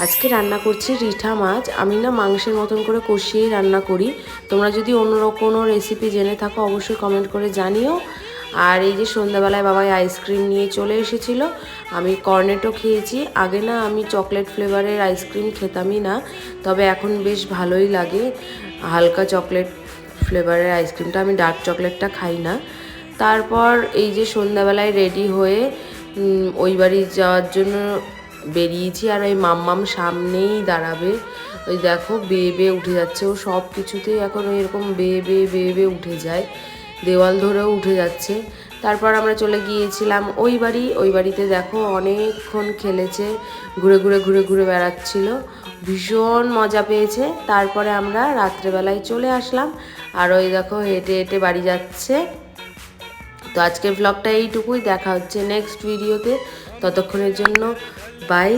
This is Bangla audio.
আজকে রান্না করছি রিঠা মাছ। আমি না মাংসের মতন করে কষিয়েই রান্না করি। তোমরা যদি অন্য কোনো রেসিপি জেনে থাকো অবশ্যই কমেন্ট করে জানিও। আর এই যে সন্ধ্যাবেলায় বাবাই আইসক্রিম নিয়ে চলে এসেছিল, আমি কর্নেটও খেয়েছি। আগে না আমি চকলেট ফ্লেভারের আইসক্রিম খেতামই না, তবে এখন বেশ ভালোই লাগে হালকা চকলেট ফ্লেভারের আইসক্রিমটা। আমি ডার্ক চকলেটটা খাই না। তারপর এই যে সন্ধ্যাবেলায় রেডি হয়ে ওই বাড়ি যাওয়ার জন্য বেরিয়েছি। আর ওই মাম্মাম সামনেই দাঁড়াবে, ওই দেখো বেয়ে বেয়ে উঠে যাচ্ছে। ও সব কিছুতেই এখন ওই এরকম বেয়ে বেয়ে বেয়ে বেয়ে উঠে যায়, দেওয়াল ধরেও উঠে যাচ্ছে। তারপর আমরা চলে গিয়েছিলাম ওই বাড়িতে দেখো অনেকক্ষণ খেলেছে, ঘুরে ঘুরে ঘুরে ঘুরে বেড়াচ্ছিল, ভীষণ মজা পেয়েছে। তারপরে আমরা রাত্রেবেলায় চলে আসলাম, আর ওই দেখো হেঁটে হেঁটে বাড়ি যাচ্ছে। তো আজকের ব্লগটা এইটুকুই, দেখা হচ্ছে নেক্সট ভিডিওতে। ততক্ষণের জন্য বাই।